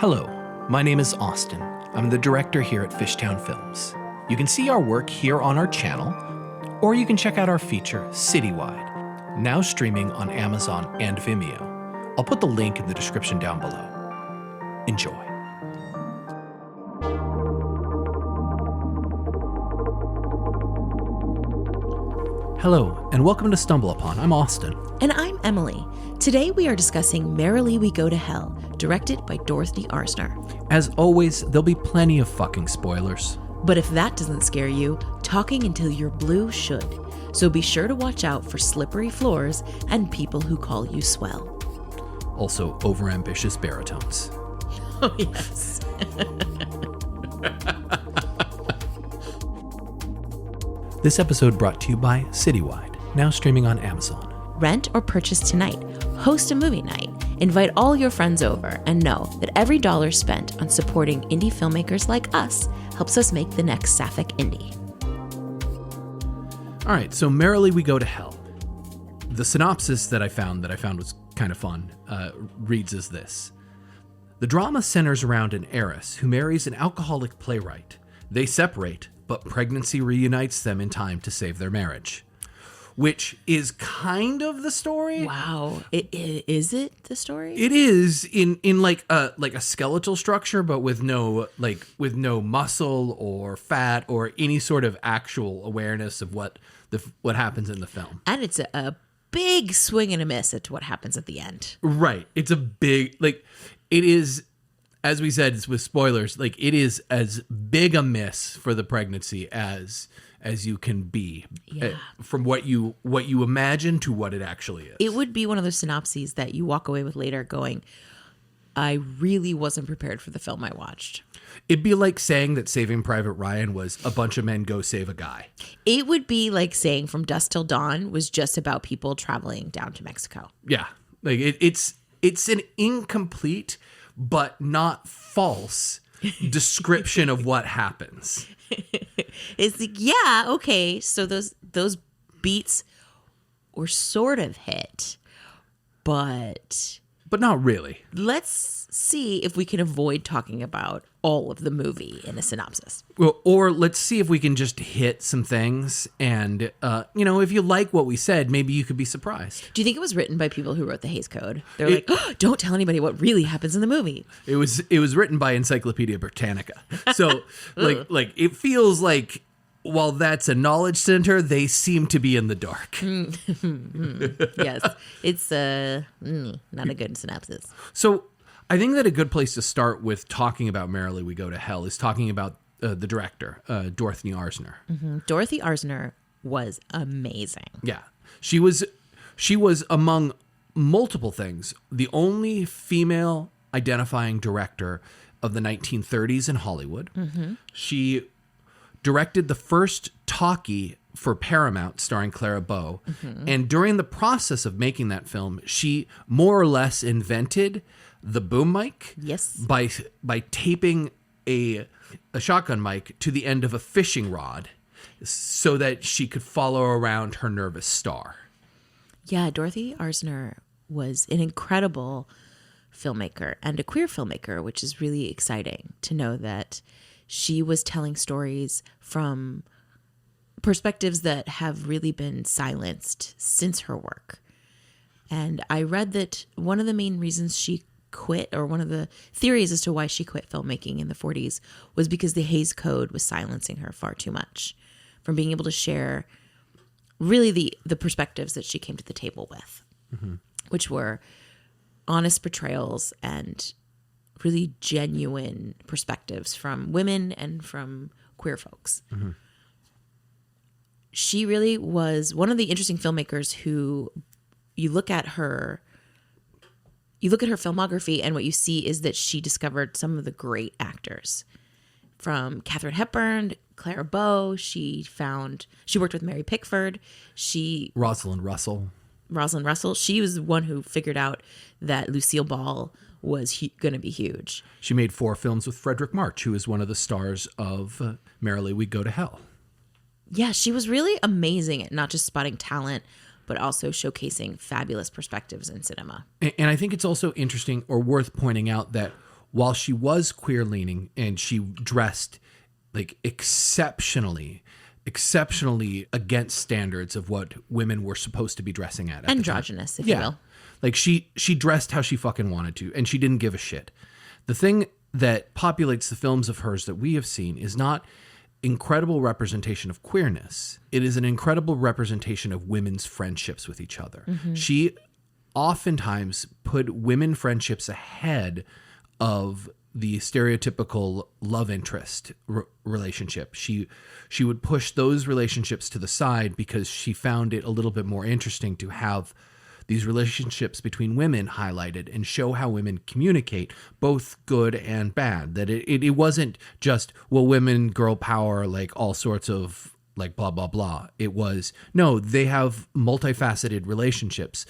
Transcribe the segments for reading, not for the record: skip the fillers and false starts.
Hello, my name is Austin. I'm the director here at Fishtown Films. You can see our work here on our channel, or you can check out our feature, Citywide, now streaming on Amazon and Vimeo. I'll put the link in the description down below. Enjoy. Hello, and welcome to Stumble Upon. I'm Austin. And I'm Emily. Today we are discussing Merrily We Go to Hell, directed by Dorothy Arzner. As always, there'll be plenty of fucking spoilers. But if that doesn't scare you, talking until you're blue should. So be sure to watch out for slippery floors and people who call you swell. Also, overambitious baritones. Oh, yes. This episode brought to you by Citywide, now streaming on Amazon. Rent or purchase tonight. Host a movie night. Invite all your friends over and know that every dollar spent on supporting indie filmmakers like us helps us make the next sapphic indie. All right, so Merrily We Go to Hell. The synopsis that I found was kind of fun reads as this. The drama centers around an heiress who marries an alcoholic playwright. They separate, but pregnancy reunites them in time to save their marriage. Which is kind of the story. Wow. Is it the story? It is in like a skeletal structure, but with no muscle or fat or any sort of actual awareness of what happens in the film. And it's a big swing and a miss at what happens at the end. Right. It's a big, it is, as we said, it's with spoilers, it is as big a miss for the pregnancy as you can be, from what you imagine to what it actually is. It would be one of those synopses that you walk away with later going, I really wasn't prepared for the film I watched. It'd be like saying that Saving Private Ryan was a bunch of men go save a guy. It would be like saying From Dusk Till Dawn was just about people traveling down to Mexico. Yeah. It's an incomplete but not false description of what happens. It's like, yeah, okay, so those beats were sort of hit, but not really. Let's see if we can avoid talking about all of the movie in a synopsis. Well, or let's see if we can just hit some things and, if you like what we said, maybe you could be surprised. Do you think it was written by people who wrote the Hays Code? They're like, oh, don't tell anybody what really happens in the movie. It was written by Encyclopedia Britannica. So, it feels like while that's a knowledge center, they seem to be in the dark. Yes, it's not a good synopsis. So I think that a good place to start with talking about Merrily We Go to Hell is talking about the director, Dorothy Arzner. Mm-hmm. Dorothy Arzner was amazing. Yeah. She was among multiple things, the only female identifying director of the 1930s in Hollywood. Mm-hmm. She directed the first talkie for Paramount starring Clara Bow. Mm-hmm. And during the process of making that film, she more or less invented the boom mic. Yes. By taping a shotgun mic to the end of a fishing rod so that she could follow around her nervous star. Yeah, Dorothy Arzner was an incredible filmmaker and a queer filmmaker, which is really exciting to know that she was telling stories from perspectives that have really been silenced since her work. And I read that one of the main reasons she quit, or one of the theories as to why she quit filmmaking in the 40s, was because the Hays Code was silencing her far too much from being able to share really the perspectives that she came to the table with, mm-hmm. which were honest portrayals and really genuine perspectives from women and from queer folks. Mm-hmm. She really was one of the interesting filmmakers who you look at her filmography and what you see is that she discovered some of the great actors. From Katharine Hepburn, Clara Bow, she worked with Mary Pickford. Rosalind Russell. She was the one who figured out that Lucille Ball was going to be huge. She made 4 films with Frederick March, who is one of the stars of Merrily We Go to Hell. Yeah, she was really amazing at not just spotting talent, but also showcasing fabulous perspectives in cinema. And I think it's also interesting or worth pointing out that while she was queer leaning and she dressed like exceptionally against standards of what women were supposed to be dressing at androgynous, if you will. Like she dressed how she fucking wanted to, and she didn't give a shit. The thing that populates the films of hers that we have seen is not incredible representation of queerness. It is an incredible representation of women's friendships with each other. She oftentimes put women friendships ahead of the stereotypical love interest relationship. She would push those relationships to the side because she found it a little bit more interesting to have these relationships between women highlighted and show how women communicate, both good and bad. That it wasn't just, well, women, girl power, like all sorts of like blah, blah, blah. It was, no, they have multifaceted relationships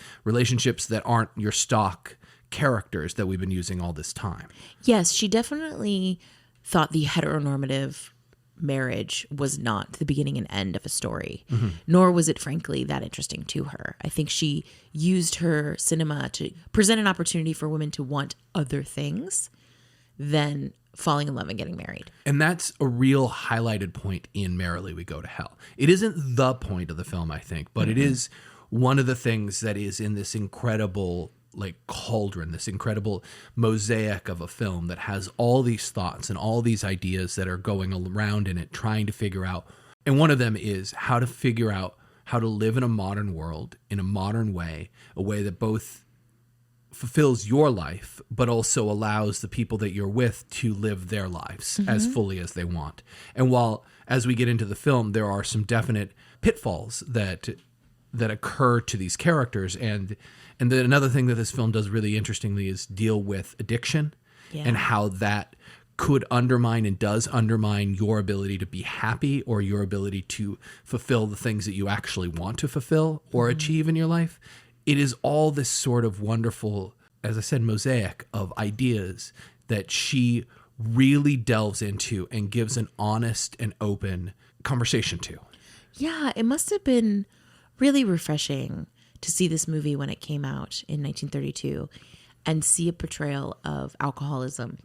that aren't your stock characters that we've been using all this time. Yes, she definitely thought the heteronormative marriage was not the beginning and end of a story, nor was it frankly that interesting to her. I think she used her cinema to present an opportunity for women to want other things than falling in love and getting married. And that's a real highlighted point in Merrily We Go to Hell. It isn't the point of the film, I think, but it is one of the things that is in this incredible like cauldron, this incredible mosaic of a film that has all these thoughts and all these ideas that are going around in it, trying to figure out. And one of them is how to figure out how to live in a modern world, in a modern way, a way that both fulfills your life, but also allows the people that you're with to live their lives as fully as they want. And while, as we get into the film, there are some definite pitfalls that occur to these characters, and then another thing that this film does really interestingly is deal with addiction and how that could undermine and does undermine your ability to be happy or your ability to fulfill the things that you actually want to fulfill or achieve in your life. It is all this sort of wonderful, as I said, mosaic of ideas that she really delves into and gives an honest and open conversation to. Yeah, it must have been really refreshing to see this movie when it came out in 1932 and see a portrayal of alcoholism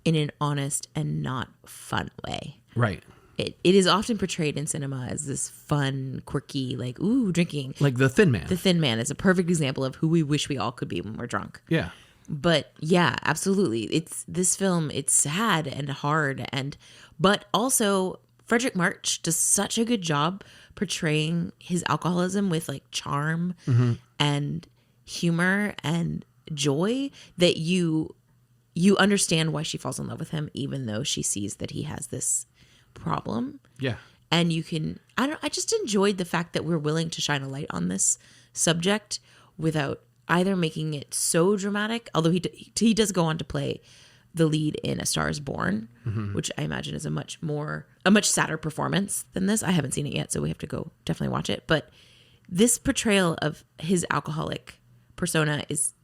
in an honest and not fun way. Right. It is often portrayed in cinema as this fun, quirky, like, ooh, drinking. Like The Thin Man. The Thin Man is a perfect example of who we wish we all could be when we're drunk. Yeah. But yeah, absolutely. This film, it's sad and hard, but also Frederick March does such a good job portraying his alcoholism with like charm and humor and joy that you understand why she falls in love with him, even though she sees that he has this problem. Yeah. And you can, I just enjoyed the fact that we're willing to shine a light on this subject without either making it so dramatic, although he does go on to play the lead in A Star is Born, which I imagine is a much sadder performance than this. I haven't seen it yet, so we have to go definitely watch it. But this portrayal of his alcoholic persona has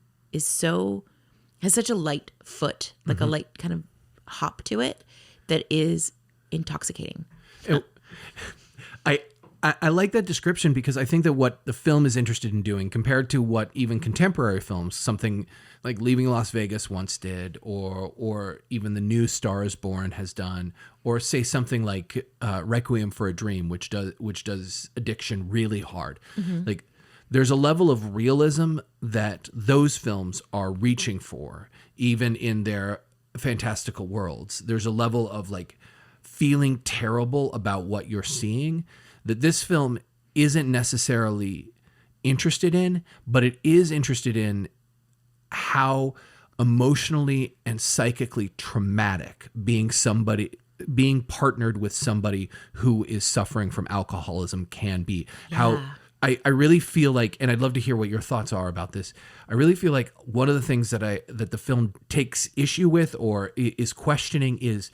such a light foot, like a light kind of hop to it that is intoxicating. I like that description because I think that what the film is interested in doing compared to what even contemporary films, something like Leaving Las Vegas once did, or even the new Star is Born has done, or say something like Requiem for a Dream, which does addiction really hard. Like there's a level of realism that those films are reaching for, even in their fantastical worlds. There's a level of like feeling terrible about what you're seeing that this film isn't necessarily interested in, but it is interested in how emotionally and psychically traumatic being partnered with somebody who is suffering from alcoholism can be. Yeah. How I really feel like, and I'd love to hear what your thoughts are about this. I really feel like one of the things that the film takes issue with or is questioning is,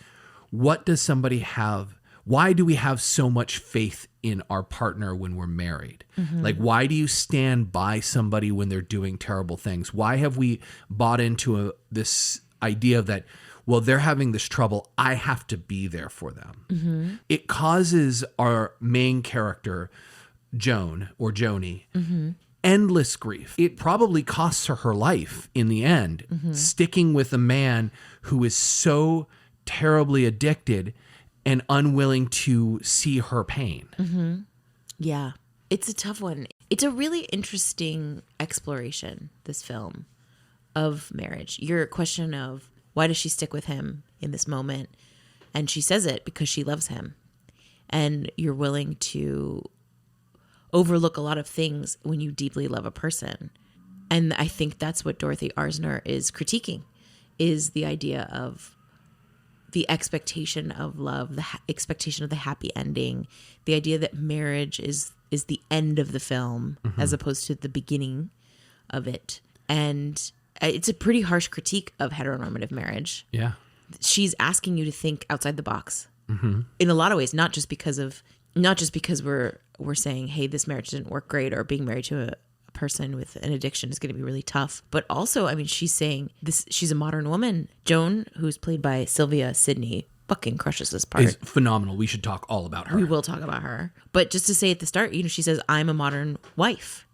what does somebody have? Why do we have so much faith in our partner when we're married? Like, why do you stand by somebody when they're doing terrible things? Why have we bought into this idea that, well, they're having this trouble, I have to be there for them? It causes our main character, Joan or Joni, endless grief. It probably costs her her life in the end, sticking with a man who is so terribly addicted and unwilling to see her pain. Yeah. It's a tough one. It's a really interesting exploration, this film, of marriage. Your question of why does she stick with him in this moment? And she says it because she loves him. And you're willing to overlook a lot of things when you deeply love a person. And I think that's what Dorothy Arzner is critiquing, is the idea of the expectation of love, the expectation of the happy ending, the idea that marriage is the end of the film as opposed to the beginning of it. And it's a pretty harsh critique of heteronormative marriage. Yeah. She's asking you to think outside the box in a lot of ways, not just because we're saying, hey, this marriage didn't work great, or being married to a person with an addiction is going to be really tough. But also, I mean, she's saying this, she's a modern woman. Joan, who's played by Sylvia Sidney, fucking crushes this part. Is phenomenal. We should talk all about her. We will talk about her. But just to say at the start, she says, I'm a modern wife,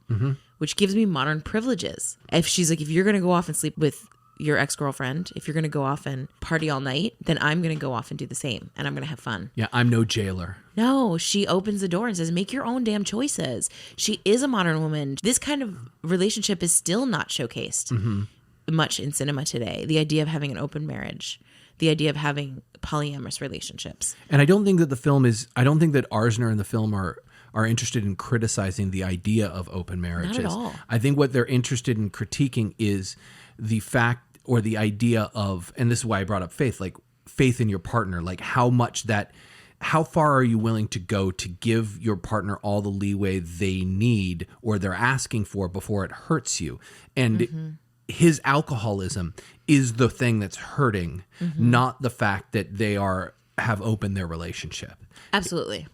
which gives me modern privileges. If she's like, if you're going to go off and sleep with your ex-girlfriend, if you're going to go off and party all night, then I'm going to go off and do the same, and I'm going to have fun. Yeah, I'm no jailer. No, she opens the door and says, make your own damn choices. She is a modern woman. This kind of relationship is still not showcased much in cinema today. The idea of having an open marriage, the idea of having polyamorous relationships. And I don't think that Arzner and the film are interested in criticizing the idea of open marriages. Not at all. I think what they're interested in critiquing is the fact or the idea of, and this is why I brought up faith, like faith in your partner, like how far are you willing to go to give your partner all the leeway they need or they're asking for before it hurts you? And his alcoholism is the thing that's hurting, not the fact that they have opened their relationship. Absolutely.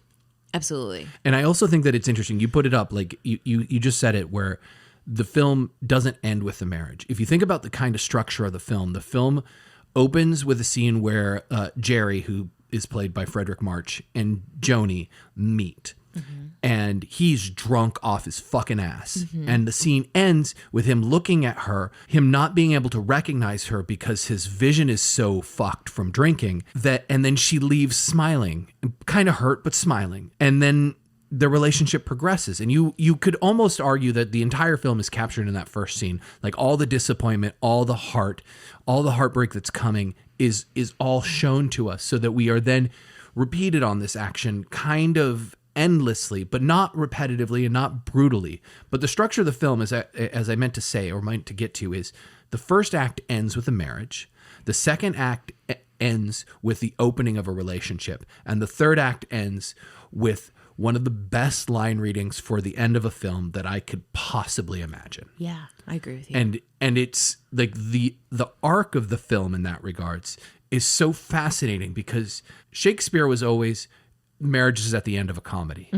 Absolutely. And I also think that it's interesting. You put it up, like you just said it, where the film doesn't end with the marriage. If you think about the kind of structure of the film opens with a scene where Jerry, who is played by Frederick March, and Joni meet. And he's drunk off his fucking ass. And the scene ends with him looking at her, him not being able to recognize her because his vision is so fucked from drinking, and then she leaves smiling, kind of hurt, but smiling. And then the relationship progresses. And you could almost argue that the entire film is captured in that first scene. Like all the disappointment, all the heartbreak that's coming is all shown to us, so that we are then repeated on this action kind of endlessly, but not repetitively and not brutally. But the structure of the film, as I meant to say or meant to get to, is the first act ends with a marriage. The second act ends with the opening of a relationship. And the third act ends with one of the best line readings for the end of a film that I could possibly imagine. Yeah, I agree with you. And it's like the arc of the film in that regards is so fascinating, because Shakespeare was always, marriage is at the end of a comedy.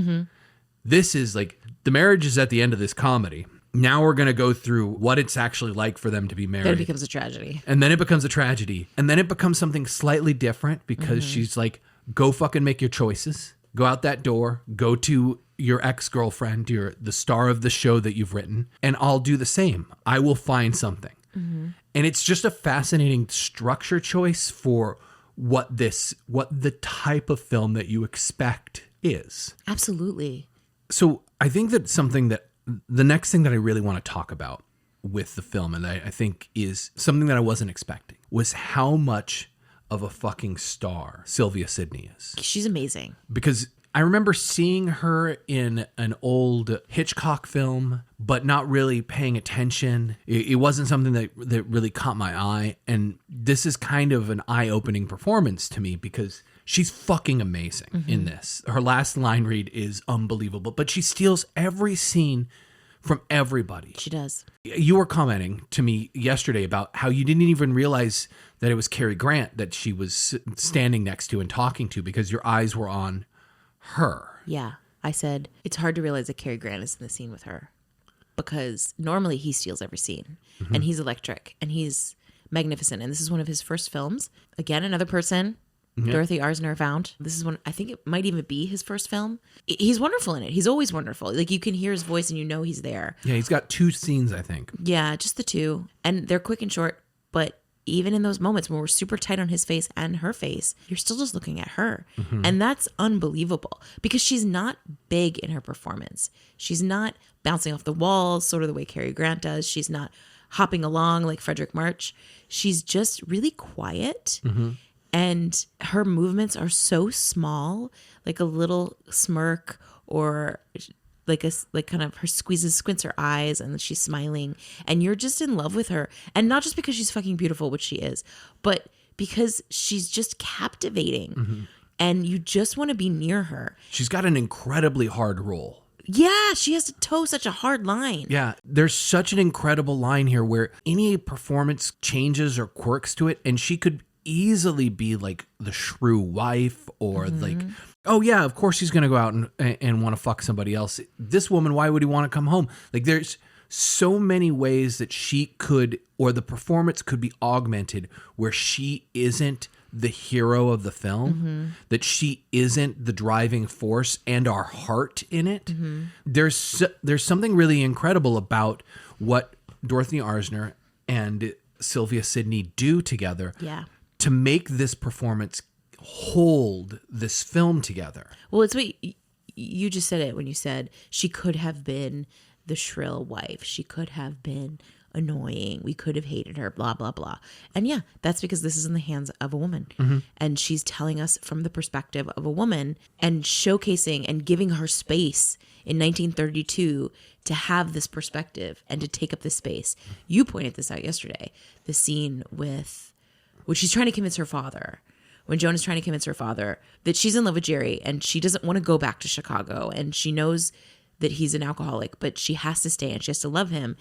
This is like, the marriage is at the end of this comedy. Now we're going to go through what it's actually like for them to be married. Then it becomes a tragedy. And then it becomes a tragedy. And then it becomes something slightly different, because she's like, go fucking make your choices. Go out that door, go to your ex-girlfriend, the star of the show that you've written, and I'll do the same. I will find something. And it's just a fascinating structure choice for what the type of film that you expect is. Absolutely. So I think that the next thing that I really want to talk about with the film, and I think is something that I wasn't expecting, was how much of a fucking star Sylvia Sidney is. She's amazing. Because I remember seeing her in an old Hitchcock film, but not really paying attention. It wasn't something that really caught my eye. And this is kind of an eye-opening performance to me, because she's fucking amazing in this. Her last line read is unbelievable, but she steals every scene from everybody. She does. You were commenting to me yesterday about how you didn't even realize that it was Cary Grant that she was standing next to and talking to, because your eyes were on her. Yeah. I said, it's hard to realize that Cary Grant is in the scene with her, because normally he steals every scene Mm-hmm. and he's electric and he's magnificent. And this is one of his first films. Again, another person Dorothy Arzner found. This is one, I think it might even be his first film. He's wonderful in it. He's always wonderful. Like, you can hear his voice and you know he's there. Yeah, he's got 2 scenes, I think. Yeah, just the 2. And they're quick and short, but even in those moments when we're super tight on his face and her face, you're still just looking at her. And that's unbelievable because she's not big in her performance. She's not bouncing off the walls, sort of the way Cary Grant does. She's not hopping along like Frederick March. She's just really quiet. And her movements are so small, like a little smirk or like kind of her squints her eyes and she's smiling and you're just in love with her. And not just because she's fucking beautiful, which she is, but because she's just captivating and you just want to be near her. She's got an incredibly hard role. Yeah, she has to toe such a hard line. Yeah, there's such an incredible line here where any performance changes or quirks to it, and she could easily be like the shrew wife or like, oh yeah, of course he's going to go out and want to fuck somebody else. This woman, why would he want to come home? Like, there's so many ways that she could, or the performance could be augmented where she isn't the hero of the film, that she isn't the driving force and our heart in it. There's something really incredible about what Dorothy Arzner and Sylvia Sidney do together to make this performance hold this film together. Well, it's what you just said it when you said she could have been the shrill wife. She could have been annoying. We could have hated her, blah, blah, blah. And yeah, that's because this is in the hands of a woman. And she's telling us from the perspective of a woman and showcasing and giving her space in 1932 to have this perspective and to take up this space. You pointed this out yesterday, the scene when she's trying to convince her father, when Joan is trying to convince her father that she's in love with Jerry and she doesn't want to go back to Chicago and she knows that he's an alcoholic, but she has to stay and she has to love him.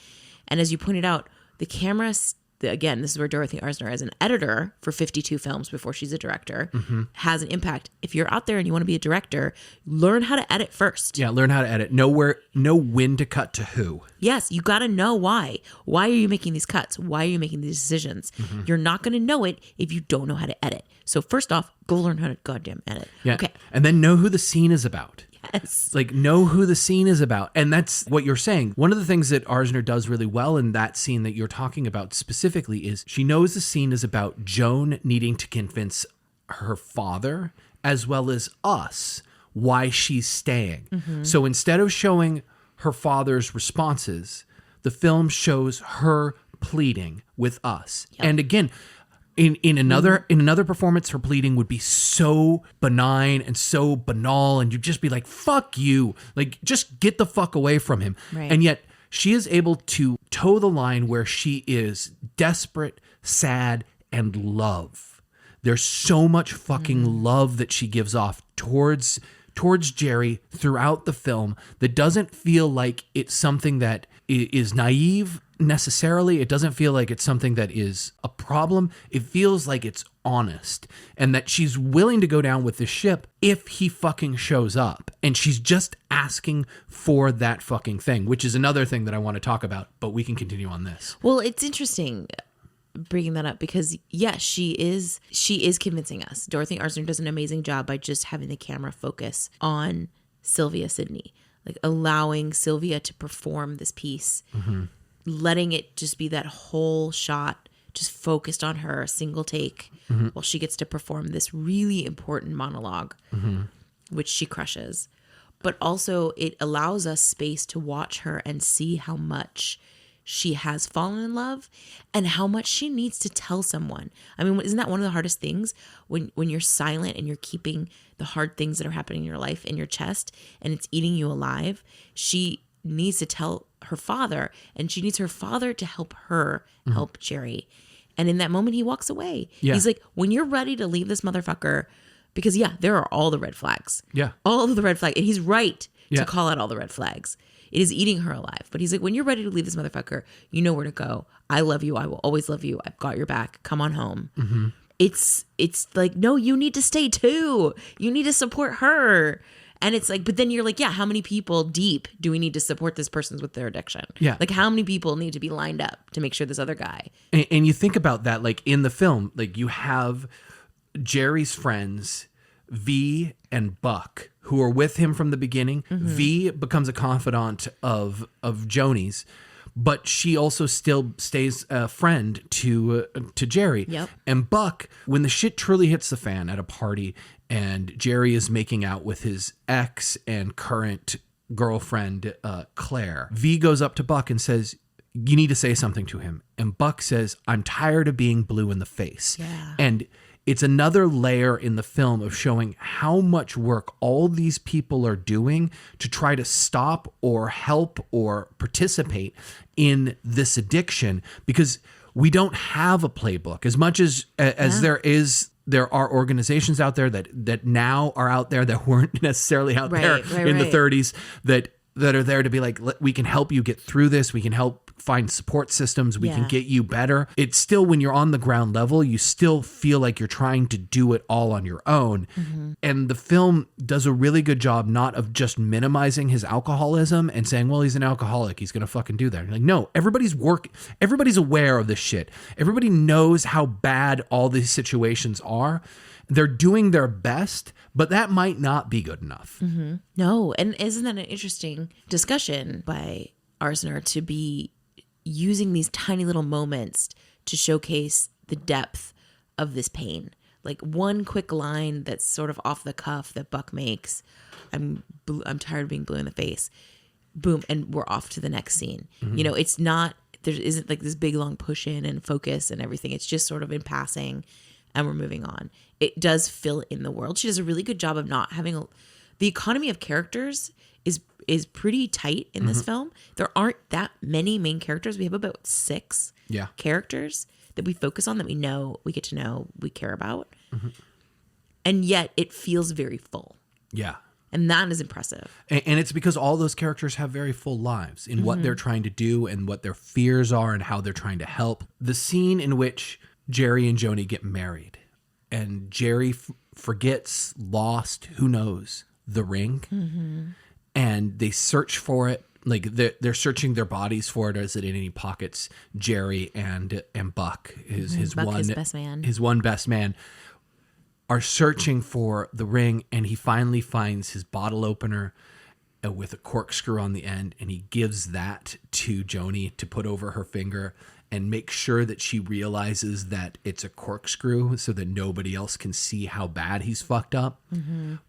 And as you pointed out, the camera, again, this is where Dorothy Arzner, as an editor for 52 films before she's a director, has an impact. If you're out there and you want to be a director, learn how to edit first. Yeah, learn how to edit. Know when to cut to who. Yes, you got to know why. Why are you making these cuts? Why are you making these decisions? You're not going to know it if you don't know how to edit. So first off, go learn how to goddamn edit. Yeah. Okay. And then know who the scene is about. Yes. Like, know who the scene is about. And that's what you're saying. One of the things that Arzner does really well in that scene that you're talking about specifically is she knows the scene is about Joan needing to convince her father as well as us why she's staying. So instead of showing her father's responses, the film shows her pleading with us. Yep. And again, in another performance, her pleading would be so benign and so banal, and you'd just be like, fuck you. Like, just get the fuck away from him. Right. And yet she is able to toe the line where she is desperate, sad, and love. There's so much fucking love that she gives off towards Jerry throughout the film that doesn't feel like it's something that is naive necessarily. It doesn't feel like it's something that is a problem. It feels like it's honest and that she's willing to go down with the ship if he fucking shows up. And she's just asking for that fucking thing, which is another thing that I want to talk about, but we can continue on this. Well, it's interesting bringing that up because yes, she is convincing us. Dorothy Arzner does an amazing job by just having the camera focus on Sylvia Sidney, like allowing Sylvia to perform this piece, letting it just be that whole shot, just focused on her, a single take, while she gets to perform this really important monologue, which she crushes. But also it allows us space to watch her and see how much she has fallen in love and how much she needs to tell someone. I mean, isn't that one of the hardest things when you're silent and you're keeping the hard things that are happening in your life in your chest and it's eating you alive? She needs to tell her father, and she needs her father to help her help Jerry. And in that moment, he walks away. Yeah. He's like, when you're ready to leave this motherfucker, because yeah, there are all the red flags. Yeah. All of the red flags. And he's right to call out all the red flags. It is eating her alive. But he's like, when you're ready to leave this motherfucker, you know where to go. I love you. I will always love you. I've got your back. Come on home. It's like, no, you need to stay too. You need to support her. And it's like, but then you're like, yeah, how many people deep do we need to support this person with their addiction? Yeah. Like, how many people need to be lined up to make sure this other guy? And you think about that, like in the film, like you have Jerry's friends, V and Buck, who are with him from the beginning. V becomes a confidant of Joni's, but she also still stays a friend to Jerry. Yep. And Buck, when the shit truly hits the fan at a party and Jerry is making out with his ex and current girlfriend, Claire, V goes up to Buck and says, you need to say something to him. And Buck says, I'm tired of being blue in the face. Yeah. And it's another layer in the film of showing how much work all these people are doing to try to stop or help or participate in this addiction, because we don't have a playbook as much as there are organizations out there that now are out there that weren't necessarily out there in the 30s that are there to be like, we can help you get through this. We can help find support systems. We can get you better. It's still, when you're on the ground level, you still feel like you're trying to do it all on your own. And the film does a really good job not of just minimizing his alcoholism and saying, well, he's an alcoholic, he's going to fucking do that. You're like, no, everybody's aware of this shit. Everybody knows how bad all these situations are. They're doing their best, but that might not be good enough. No. And isn't that an interesting discussion by Arzner to be using these tiny little moments to showcase the depth of this pain? Like one quick line that's sort of off the cuff that Buck makes, I'm tired of being blue in the face. Boom. And we're off to the next scene. You know, it's not, there isn't like this big long push in and focus and everything. It's just sort of in passing and we're moving on. It does fill in the world. She does a really good job of not having the economy of characters is pretty tight in this film. There aren't that many main characters. We have about 6 characters that we focus on, that we know, we get to know, we care about. And yet it feels very full. Yeah. And that is impressive. And it's because all those characters have very full lives in what they're trying to do and what their fears are and how they're trying to help. The scene in which Jerry and Joni get married and Jerry forgets, lost, who knows, the ring. And they search for it. Like they're searching their bodies for it. Is it in any pockets? Jerry and Buck, his one best man, are searching for the ring, and he finally finds his bottle opener with a corkscrew on the end, and he gives that to Joni to put over her finger and make sure that she realizes that it's a corkscrew so that nobody else can see how bad he's fucked up.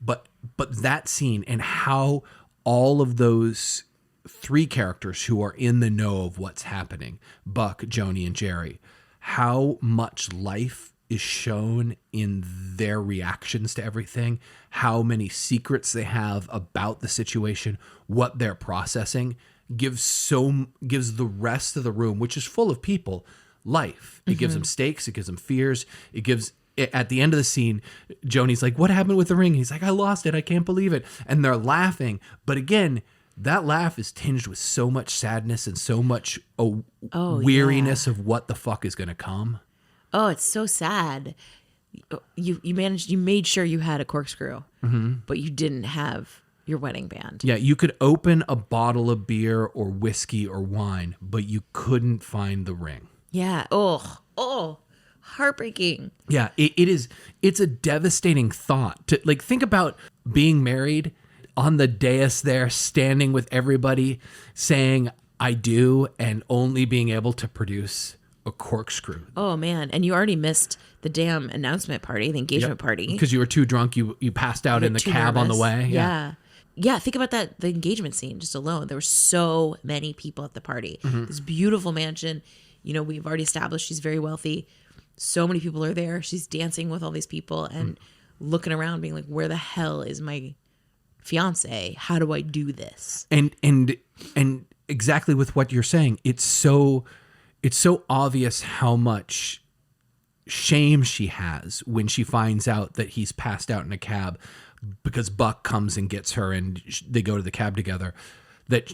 But that scene and how all of those 3 characters who are in the know of what's happening, Buck, Joni, and Jerry, how much life is shown in their reactions to everything, how many secrets they have about the situation, what they're processing, gives the rest of the room, which is full of people, life. It gives them stakes, it gives them fears, it gives... At the end of the scene, Joni's like, what happened with the ring? He's like, I lost it, I can't believe it. And they're laughing. But again, that laugh is tinged with so much sadness and so much weariness of what the fuck is going to come. Oh, it's so sad. You made sure you had a corkscrew, but you didn't have your wedding band. Yeah, you could open a bottle of beer or whiskey or wine, but you couldn't find the ring. Yeah. Oh, heartbreaking. Yeah, it's a devastating thought to like think about being married on the dais there, standing with everybody saying I do, and only being able to produce a corkscrew. Oh man, and you already missed the damn announcement party, the engagement party. Because you were too drunk, you passed out in the cab on the way. Yeah, think about that, the engagement scene just alone. There were so many people at the party. This beautiful mansion. You know, we've already established she's very wealthy. So many people are there. She's dancing with all these people and looking around being like, where the hell is my fiance? How do I do this? And exactly with what you're saying, it's so obvious how much shame she has when she finds out that he's passed out in a cab because Buck comes and gets her and they go to the cab together, that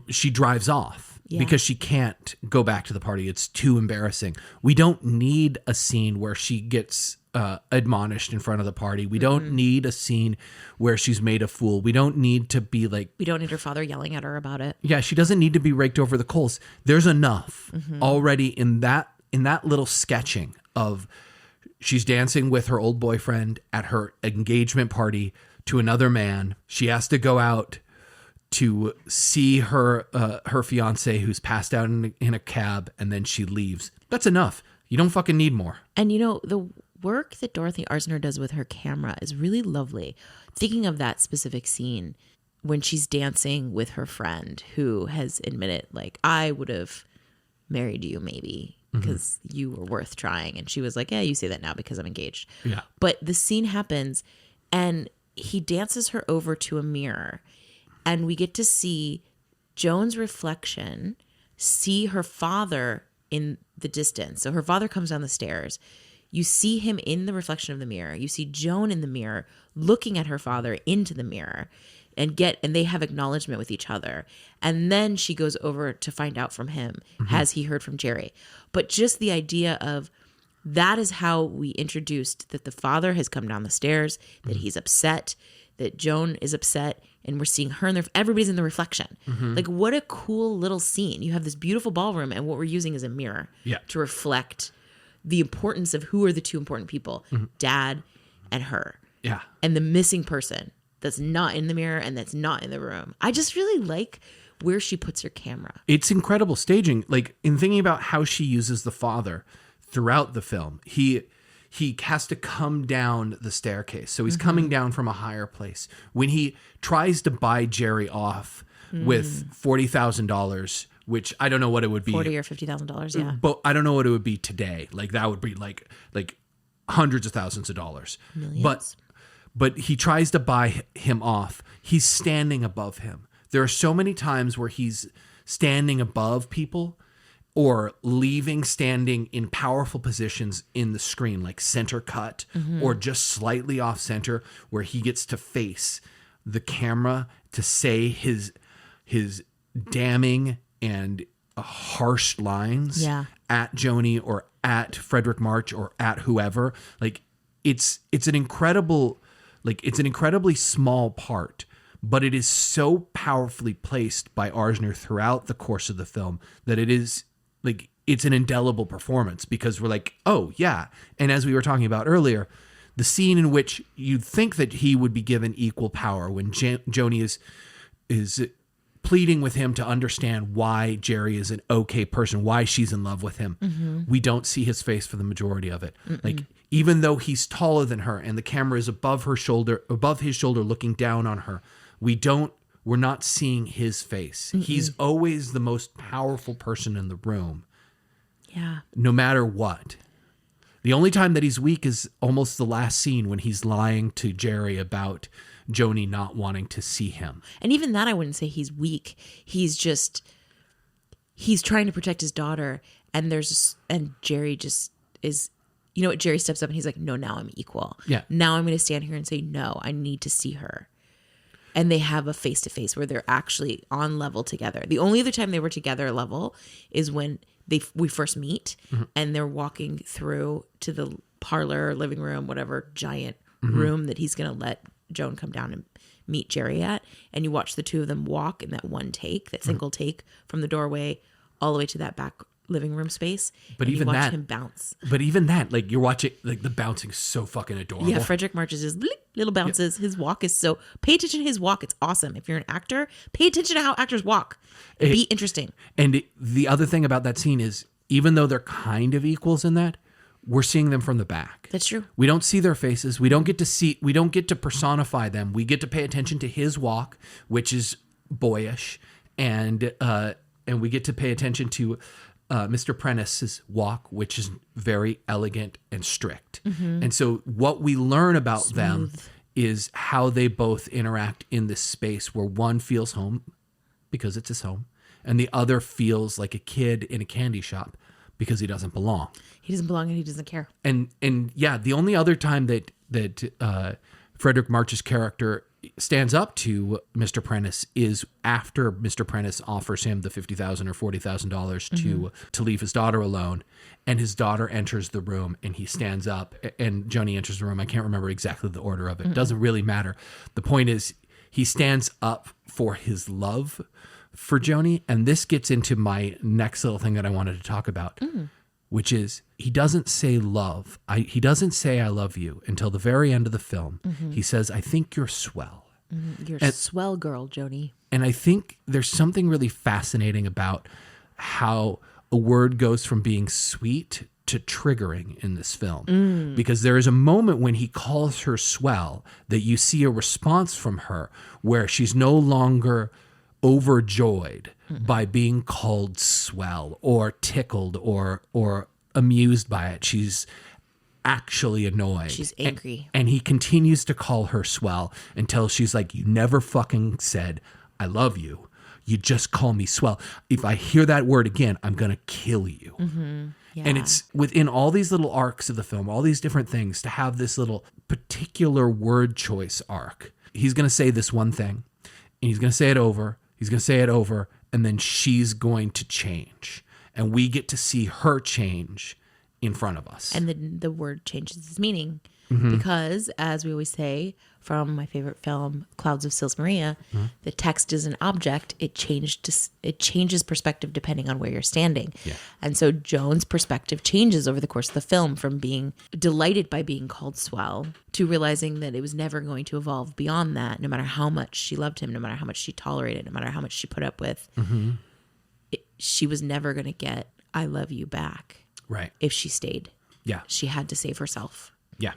she drives off because she can't go back to the party. It's too embarrassing. We don't need a scene where she gets admonished in front of the party. We don't need a scene where she's made a fool. We don't need to be like... We don't need her father yelling at her about it. Yeah, she doesn't need to be raked over the coals. There's enough already in that little sketching of She's dancing with her old boyfriend at her engagement party to another man. She has to go out to see her fiance who's passed out in a cab, and then she leaves. That's enough. You don't fucking need more. And you know, the work that Dorothy Arzner does with her camera is really lovely. Thinking of that specific scene when she's dancing with her friend who has admitted, like, I would have married you maybe because you were worth trying. And she was like, yeah, you say that now because I'm engaged. Yeah. But the scene happens and he dances her over to a mirror, and we get to see Joan's reflection see her father in the distance. So her father comes down the stairs. You see him in the reflection of the mirror. You see Joan in the mirror looking at her father into the mirror, and they have acknowledgement with each other. And then she goes over to find out from him, has he heard from Jerry? But just the idea of that is how we introduced that the father has come down the stairs, that he's upset, that Joan is upset, and we're seeing her and everybody's in the reflection. Like, what a cool little scene. You have this beautiful ballroom, and what we're using is a mirror to reflect the importance of who are the two important people, Dad and her. Yeah. And the missing person that's not in the mirror and that's not in the room. I just really like where she puts her camera. It's incredible staging. Like, in thinking about how she uses the father throughout the film, he has to come down the staircase. So he's coming down from a higher place. When he tries to buy Jerry off with $40,000, which I don't know what it would be. $40,000 or $50,000, yeah. But I don't know what it would be today. Like, that would be like hundreds of thousands of dollars. Millions. But he tries to buy him off. He's standing above him. There are so many times where he's standing above people or leaving standing in powerful positions in the screen, like center cut or just slightly off center, where he gets to face the camera to say his damning and harsh lines at Joni or at Frederick March or at whoever. Like, it's an incredible, like, it's an incredibly small part, but it is so powerfully placed by Arzner throughout the course of the film that it is, like, it's an indelible performance, because we're like, oh yeah. And as we were talking about earlier, the scene in which you'd think that he would be given equal power when Joni is pleading with him to understand why Jerry is an okay person, why she's in love with him. We don't see his face for the majority of it. Like, even though he's taller than her and the camera is above his shoulder looking down on her, we're not seeing his face. He's always the most powerful person in the room. Yeah. No matter what. The only time that he's weak is almost the last scene when he's lying to Jerry about Joni not wanting to see him. And even that, I wouldn't say he's weak. He's trying to protect his daughter, and Jerry just is, you know what, Jerry steps up and he's like, no, now I'm equal. Yeah. Now I'm going to stand here and say, no, I need to see her. And they have a face-to-face where they're actually on level together. The only other time they were together level is when we first meet, and they're walking through to the parlor, living room, whatever giant room that he's going to let Joan come down and meet Jerry at. And you watch the two of them walk in that one take, that single take from the doorway all the way to that back living room space. But and even you watch that, him bounce. But even that, like, you're watching, like, the bouncing is so fucking adorable. Yeah, Frederick March is just bleep, little bounces. His walk is so, pay attention to his walk. It's awesome. If you're an actor, pay attention to how actors walk. Be interesting. And the other thing about that scene is, even though they're kind of equals in that, we're seeing them from the back. That's true. We don't see their faces. We don't get to personify them. We get to pay attention to his walk, which is boyish, and we get to pay attention to Mr. Prentice's walk, which is very elegant and strict. And so what we learn about them is how they both interact in this space where one feels home because it's his home, and the other feels like a kid in a candy shop because he doesn't belong. He doesn't belong and he doesn't care. And yeah, the only other time that Frederick March's character stands up to Mr. Prentice is after Mr. Prentice offers him the $50,000 or $40,000 to leave his daughter alone, and his daughter enters the room and he stands up, and Joni enters the room. I can't remember exactly the order of it. It doesn't really matter. The point is, he stands up for his love for Joni, and this gets into my next little thing that I wanted to talk about, which is he doesn't say love. He doesn't say I love you until the very end of the film. He says, I think you're swell. You're a swell girl, Joni. And I think there's something really fascinating about how a word goes from being sweet to triggering in this film. Because there is a moment when he calls her swell that you see a response from her where she's no longer overjoyed by being called swell or tickled or amused by it. She's actually annoyed. She's angry. And he continues to call her swell until she's like, you never fucking said, I love you. You just call me swell. If I hear that word again, I'm going to kill you. Yeah. And it's within all these little arcs of the film, all these different things, to have this little particular word choice arc. He's going to say this one thing, and he's going to say it over. He's going to say it over, and then she's going to change. And we get to see her change in front of us. And the word changes its meaning because, as we always say from my favorite film, Clouds of Sils Maria, the text is an object. It changes perspective depending on where you're standing. Yeah. And so Joan's perspective changes over the course of the film from being delighted by being called swell to realizing that it was never going to evolve beyond that, no matter how much she loved him, no matter how much she tolerated, no matter how much she put up with. She was never going to get I love you back. Right. If she stayed. Yeah. She had to save herself. Yeah.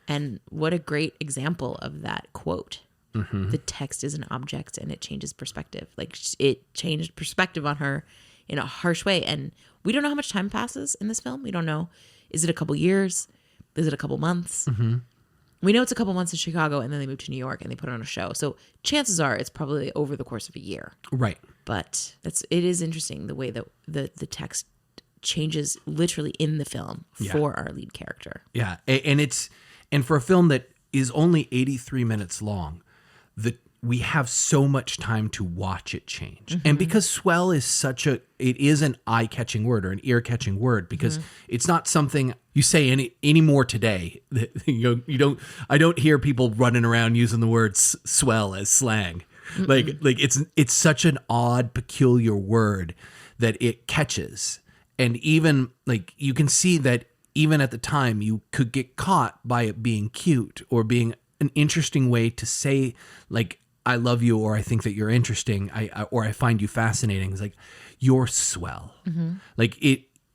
And what a great example of that quote. The text is an object and it changes perspective. Like it changed perspective on her in a harsh way. And we don't know how much time passes in this film. We don't know. Is it a couple years? Is it a couple months? We know it's a couple months in Chicago and then they moved to New York and they put on a show. So chances are it's probably over the course of a year. Right. But it is interesting the way that the text changes literally in the film for our lead character. Yeah. And for a film that is only 83 minutes long, we have so much time to watch it change. And because swell is it is an eye-catching word or an ear-catching word, because it's not something you say anymore today. I don't hear people running around using the word swell as slang. Like it's such an odd, peculiar word that it catches. And even like you can see that even at the time you could get caught by it being cute or being an interesting way to say like I love you or I think that you're interesting or I find you fascinating. It's like you're swell. Like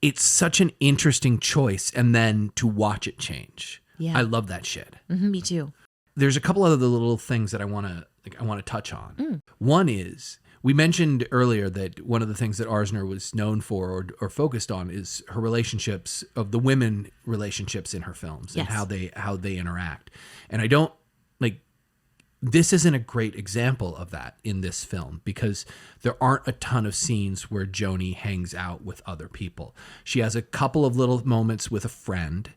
it's such an interesting choice, and then to watch it change. Yeah. I love that shit. Me too. There's a couple other little things that I want to touch on. One is we mentioned earlier that one of the things that Arzner was known for or focused on is her relationships of the women relationships in her films and how they interact. And I don't this isn't a great example of that in this film because there aren't a ton of scenes where Joni hangs out with other people. She has a couple of little moments with a friend.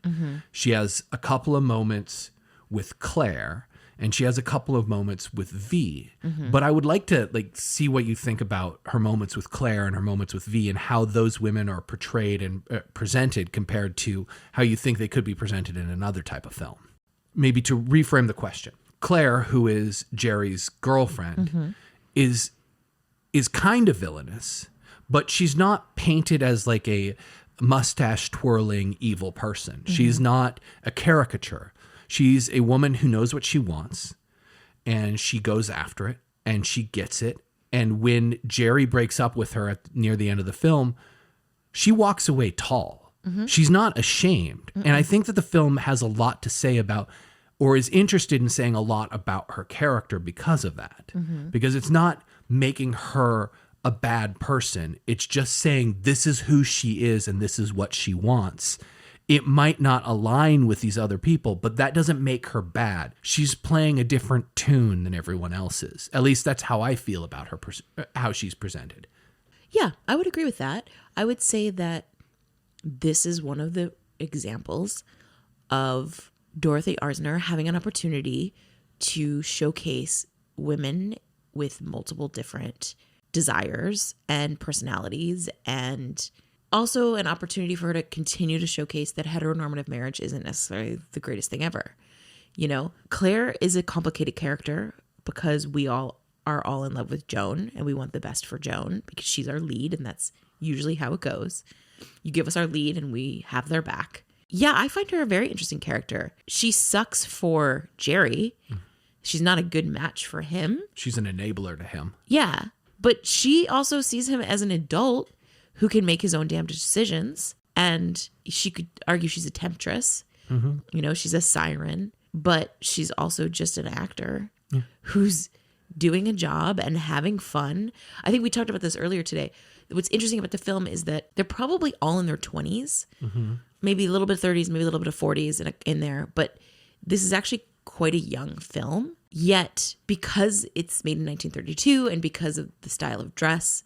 She has a couple of moments with Claire, and she has a couple of moments with V. But I would like to see what you think about her moments with Claire and her moments with V and how those women are portrayed and presented compared to how you think they could be presented in another type of film. Maybe to reframe the question. Claire, who is Jerry's girlfriend, is kind of villainous, but she's not painted as like a mustache twirling evil person. She's not a caricature. She's a woman who knows what she wants, and she goes after it, and she gets it. And when Jerry breaks up with her near the end of the film, she walks away tall. She's not ashamed. And I think that the film has a lot to say about, or is interested in saying a lot about her character because of that. Because it's not making her a bad person. It's just saying this is who she is and this is what she wants. It might not align with these other people, but that doesn't make her bad. She's playing a different tune than everyone else is. At least that's how I feel about her, how she's presented. Yeah, I would agree with that. I would say that this is one of the examples of Dorothy Arzner having an opportunity to showcase women with multiple different desires and personalities, and also an opportunity for her to continue to showcase that heteronormative marriage isn't necessarily the greatest thing ever. You know, Claire is a complicated character because we all are in love with Joan and we want the best for Joan because she's our lead and that's usually how it goes. You give us our lead and we have their back. Yeah, I find her a very interesting character. She sucks for Jerry. She's not a good match for him. She's an enabler to him. Yeah, but she also sees him as an adult who can make his own damn decisions. And she could argue she's a temptress. You know, she's a siren, but she's also just an actor who's doing a job and having fun. I think we talked about this earlier today. What's interesting about the film is that they're probably all in their 20s, maybe a little bit of 30s, maybe a little bit of 40s in there. But this is actually quite a young film. Yet, because it's made in 1932 and because of the style of dress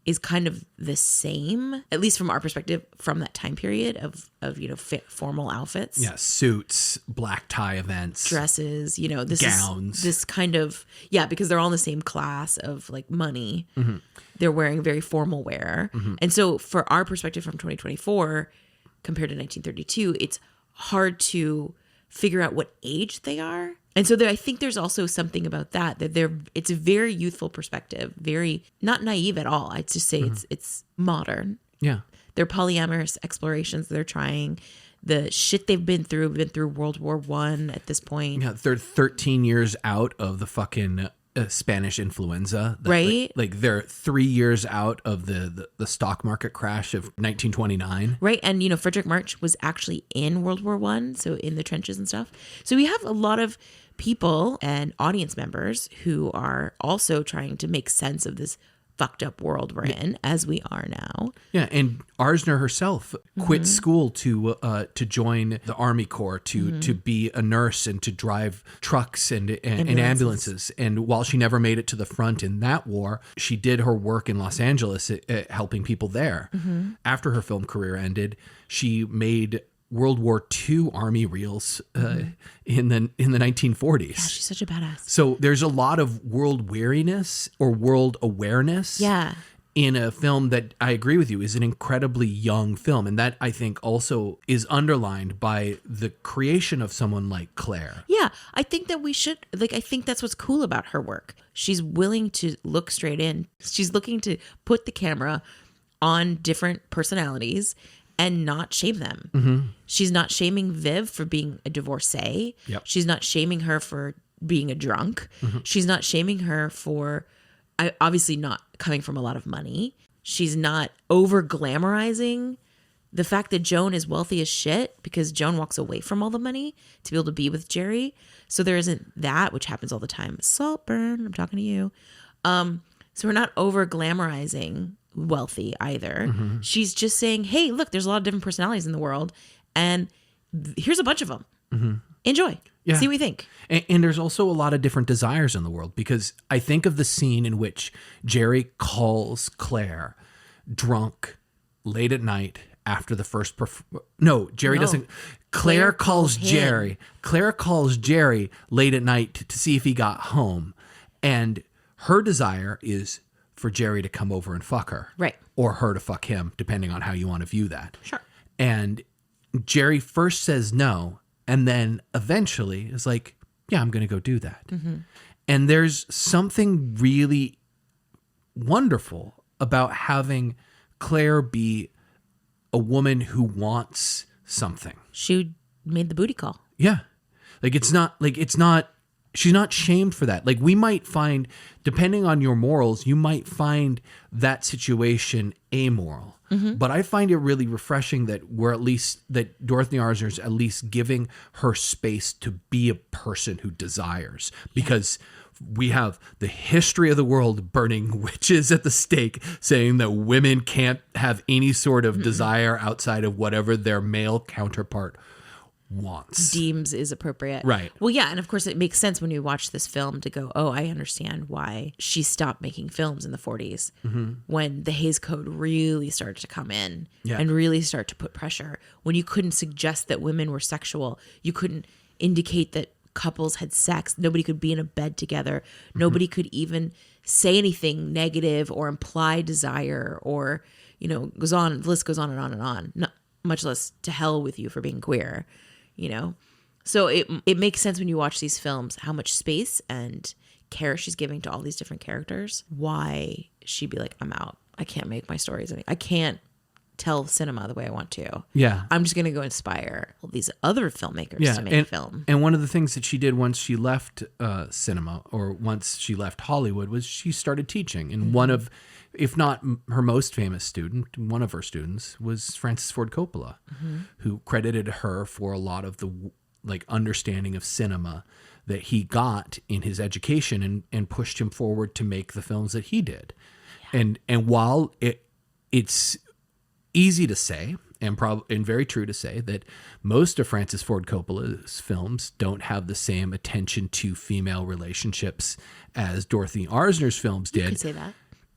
is kind of the same, at least from our perspective, from that time period of you know, formal outfits. Yeah, suits, black tie events. Dresses, you know, gowns. This kind of, yeah, because they're all in the same class of like money. They're wearing very formal wear. And so for our perspective from 2024 compared to 1932, it's hard to figure out what age they are. And so I think there's also something about that it's a very youthful perspective, very not naive at all. I'd just say it's modern. Yeah. They're polyamorous explorations they're trying. The shit they've been through World War I at this point. Yeah, they're 13 years out of the fucking Spanish influenza. Right. Like they're 3 years out of the stock market crash of 1929. Right. And, you know, Frederick March was actually in World War I, so in the trenches and stuff. So we have a lot of people and audience members who are also trying to make sense of this fucked up world we're in, as we are now. Yeah, and Arzner herself quit school to join the Army Corps to be a nurse and to drive trucks and ambulances. And while she never made it to the front in that war, she did her work in Los Angeles helping people there. After her film career ended, she made World War II Army reels in the 1940s. Yeah, she's such a badass. So there's a lot of world weariness or world awareness in a film that I agree with you is an incredibly young film. And that I think also is underlined by the creation of someone like Claire. Yeah, I think that we should, I think that's what's cool about her work. She's willing to look straight in. She's looking to put the camera on different personalities and not shame them. She's not shaming Viv for being a divorcee. She's not shaming her for being a drunk. She's not shaming her for obviously not coming from a lot of money. She's not over glamorizing the fact that Joan is wealthy as shit because Joan walks away from all the money to be able to be with Jerry. So there isn't that, which happens all the time. Saltburn, I'm talking to you. So we're not over glamorizing wealthy either. She's just saying, hey, look, there's a lot of different personalities in the world and here's a bunch of them. Enjoy. See what you think. And there's also a lot of different desires in the world, because I think of the scene in which Jerry calls Claire drunk late at night after the first doesn't. Claire calls Jerry. Claire calls Jerry late at night to see if he got home, and her desire is for Jerry to come over and fuck her. Right. Or her to fuck him, depending on how you want to view that. Sure. And Jerry first says no, and then eventually is like, yeah, I'm going to go do that. And there's something really wonderful about having Claire be a woman who wants something. She made the booty call. Yeah. She's not shamed for that. Like, we might find, depending on your morals, you might find that situation amoral. But I find it really refreshing that that Dorothy Arzner's at least giving her space to be a person who desires. Because we have the history of the world burning witches at the stake, saying that women can't have any sort of desire outside of whatever their male counterpart wants, deems is appropriate. Right. Well, yeah, and of course it makes sense when you watch this film to go, oh, I understand why she stopped making films in the 40s when the Hays Code really started to come in and really start to put pressure. When you couldn't suggest that women were sexual, you couldn't indicate that couples had sex, nobody could be in a bed together, nobody could even say anything negative or imply desire, or, you know, the list goes on and on and on. Not much less to hell with you for being queer. You know, so it makes sense when you watch these films how much space and care she's giving to all these different characters. Why she'd be like, I'm out. I can't make my stories. I can't tell cinema the way I want to. Yeah. I'm just going to go inspire all these other filmmakers to make film. And one of the things that she did once she left cinema, or once she left Hollywood, was she started teaching. And one of, if not her most famous student, one of her students was Francis Ford Coppola, who credited her for a lot of the like understanding of cinema that he got in his education and pushed him forward to make the films that he did. Yeah. And while it's easy to say and very true to say that most of Francis Ford Coppola's films don't have the same attention to female relationships as Dorothy Arzner's films did. You could say that.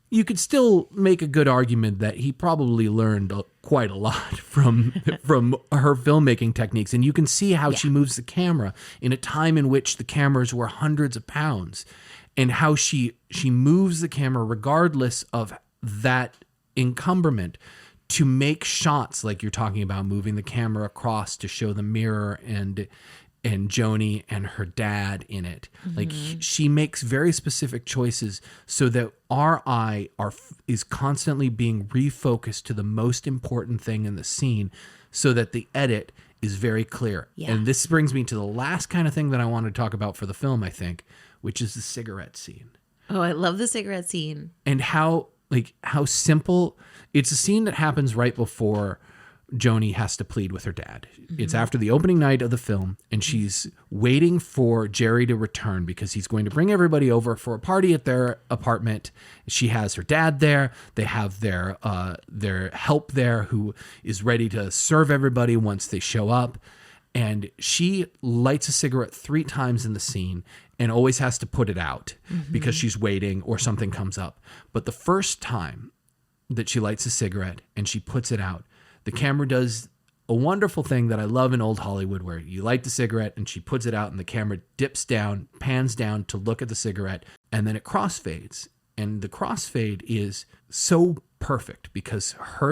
You could still make a good argument that he probably learned quite a lot from her filmmaking techniques. And you can see how she moves the camera in a time in which the cameras were hundreds of pounds, and how she moves the camera regardless of that encumberment to make shots like you're talking about, moving the camera across to show the mirror and Joni and her dad in it. Like she makes very specific choices so that our eye is constantly being refocused to the most important thing in the scene, so that the edit is very clear. Yeah. And this brings me to the last kind of thing that I want to talk about for the film, I think, which is the cigarette scene. Oh, I love the cigarette scene. And how simple. It's a scene that happens right before Joni has to plead with her dad. It's after the opening night of the film, and she's waiting for Jerry to return because he's going to bring everybody over for a party at their apartment. She has her dad there. They have their help there who is ready to serve everybody once they show up. And she lights a cigarette 3 times in the scene and always has to put it out because she's waiting or something comes up. But the first time that she lights a cigarette and she puts it out, the camera does a wonderful thing that I love in old Hollywood, where you light the cigarette and she puts it out and the camera dips down, pans down to look at the cigarette, and then it crossfades. And the crossfade is so perfect because her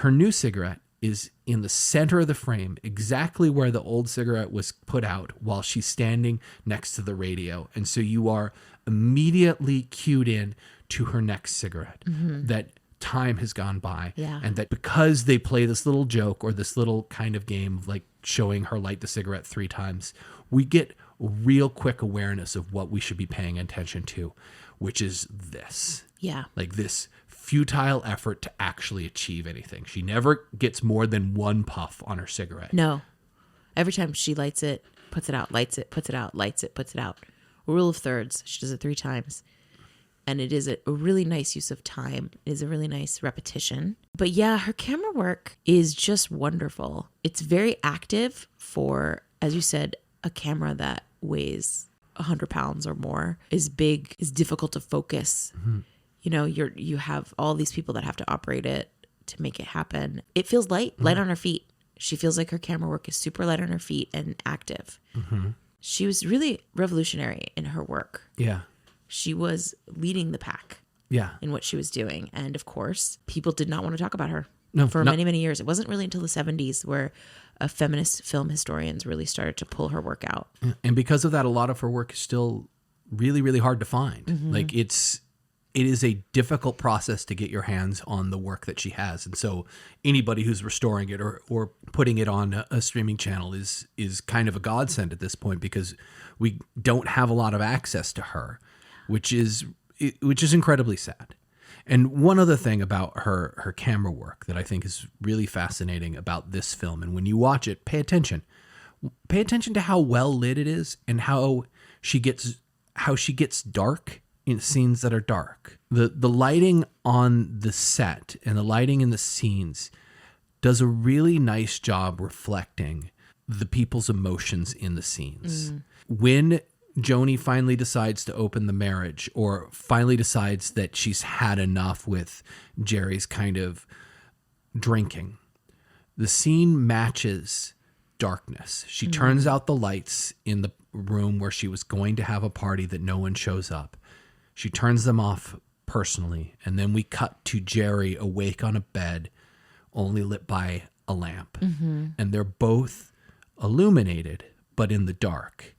new cigarette, is in the center of the frame, exactly where the old cigarette was put out, while she's standing next to the radio. And so you are immediately cued in to her next cigarette. That time has gone by, and that because they play this little joke or this little kind of game of like showing her light the cigarette 3 times, we get real quick awareness of what we should be paying attention to, which is this. Yeah. Like this futile effort to actually achieve anything. She never gets more than 1 puff on her cigarette. No. Every time she lights it, puts it out, lights it, puts it out, lights it, puts it out. Rule of thirds. She does it 3 times. And it is a really nice use of time. It is a really nice repetition. But yeah, her camera work is just wonderful. It's very active for, as you said, a camera that weighs 100 pounds or more, is big, is difficult to focus. You know, you have all these people that have to operate it to make it happen. It feels light on her feet. She feels like her camera work is super light on her feet and active. She was really revolutionary in her work. Yeah. She was leading the pack in what she was doing. And of course, people did not want to talk about her for many, many years. It wasn't really until the 70s where feminist film historians really started to pull her work out. And because of that, a lot of her work is still really, really hard to find. Like it is a difficult process to get your hands on the work that she has. And so anybody who's restoring it or putting it on a streaming channel is kind of a godsend at this point, because we don't have a lot of access to her, which is incredibly sad. And one other thing about her camera work that I think is really fascinating about this film, and when you watch it, pay attention to how well lit it is and how she gets dark in scenes that are dark. The lighting on the set and the lighting in the scenes does a really nice job reflecting the people's emotions in the scenes. When Joni finally decides to open the marriage, or finally decides that she's had enough with Jerry's kind of drinking, the scene matches darkness. She turns out the lights in the room where she was going to have a party that no one shows up. She turns them off personally, and then we cut to Jerry awake on a bed, only lit by a lamp. And they're both illuminated, but in the dark.